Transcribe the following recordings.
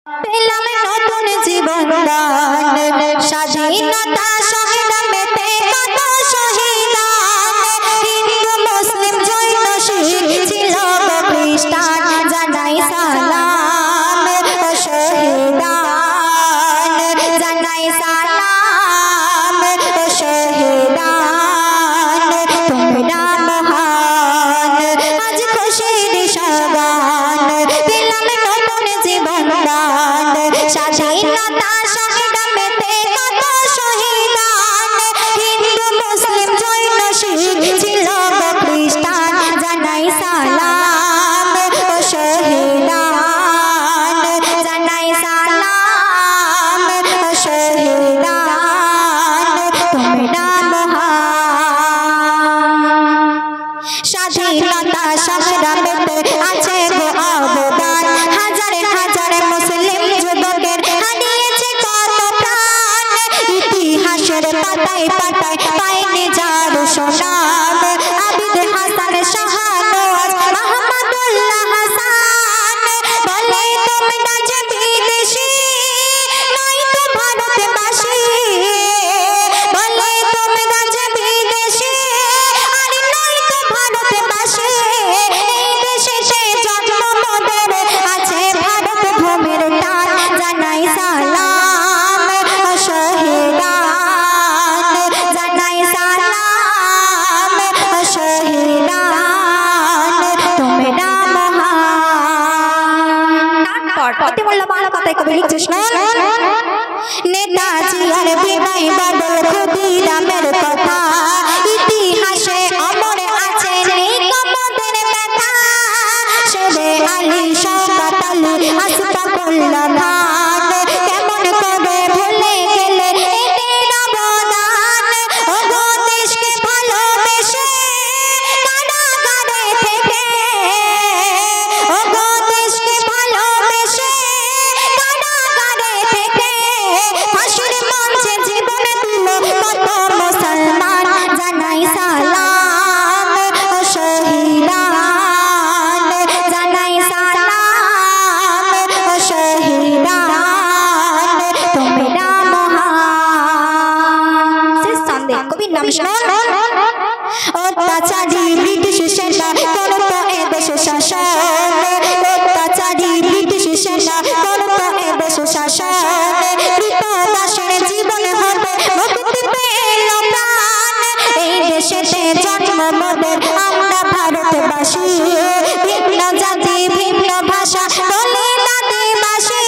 পেলাম নতুন জীবন স্বাধীনতা সংগ্রামেতে কত শহীদান হিন্দু মুসলিম জৈন শিখ ছিল খ্রিস্টান জানাই সালাম ও শহীদান জানাই সালাম ও শহীদান তোমরা মহান আজ খুশির সগান পেলাম নতুন জীবন স্বাধীনতা সংগ্রামেতে কত শহীদান হিন্দু মুসলিম জৈন শিখ ছিল খ্রিস্টান জানাই সালাম ও শহীদান জানাই সালাম ও শহীদান তোমরা মহান স্বাধীনতা সংগ্রামেতে আছে গো অবদান হাজারে হাজারে মুসলিম যুবকের হারিয়েছে কত প্রাণ ইতিহাসের পাতায় পাতায় পায়নি যার সুনাম আবিদ হাসান শাহনওয়াজ মাহমুদুল্লাহ হাসান বলে তোমরা যে বিদেশি নয়তো ভারতবাসী বলে তোমরা যে বিদেশি আর নয়তো ভারতবাসী এই দেশেতে জন্ম মোদের আছে ভারত ভূমির টান জানাই সালাম ও শহীদান জানাই সালাম ও শহীদান তোমরা মহান অতি মূল্যবান কথাই কবি লিখছে শুনুন নেতাজি আর বিনয় বাদল ক্ষুদিরামের কথা ইতিহাসে অমর আছে নিগমদের ব্যথা শেরে আলী শওকত আলী আশফাকুল্লাহ খান কেমন করে ভুলে গেলে এদের অবদান ও গো দেশকে ভালোবেসে কারাগারে থেকে ও গো দেশকে ভালোবেসে কারাগারে থেকে ফাঁসির মঞ্চে জীবন দিল কত মুসলমান জানাই সালাম ও শহীদান জানাই সালাম ও শহীদান তোমরা মহান শেষ সন্দেহ কবির নাম শুনুন অত্যাচারী ব্রিটিশ সেনা করতো এদেশ শাসন অত্যাচারী ব্রিটিশ সেনা করতো এদেশ শাসন কৃতদাসের জীবন হবে মুক্তি পেল প্রাণ এই দেশেতে জন্ম মোদের আমরা ভারতবাসী ভিন্ন জাতি ভিন্ন ভাষা বলে আদিবাসী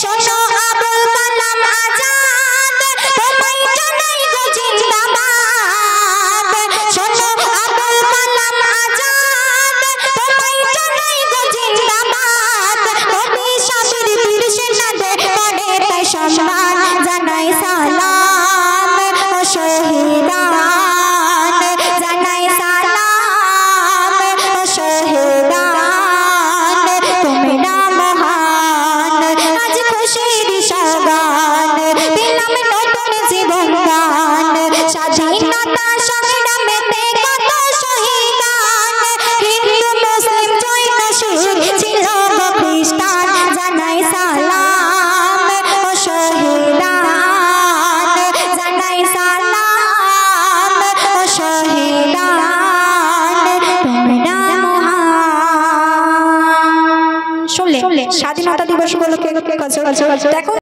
শোনো আবুল কালাম আজাদ তোমায় জানাই গো জিন্দাবাদ শোনো আবুল কালাম আজাদ তোমায় জানাই গো জিন্দাবাদ কবি সাবির বীর সেনাদের করে তাই সম্মান জানাই সালাম ও শহীদান জানাই সালাম ও শহীদান তোমরা মহান আজ খুশির সগান পেলাম নতুন জীবন স্বাধীনতা সংগ্রামেতে কত শহীদান হিন্দু মুসলিম জৈন শিখ ছিল খ্রিস্টান জানাই সালাম ও শহীদান জানাই সালাম ও শহীদান তোমরা মহান শুনলে স্বাধীনতা দিবস উপলক্ষে দেখো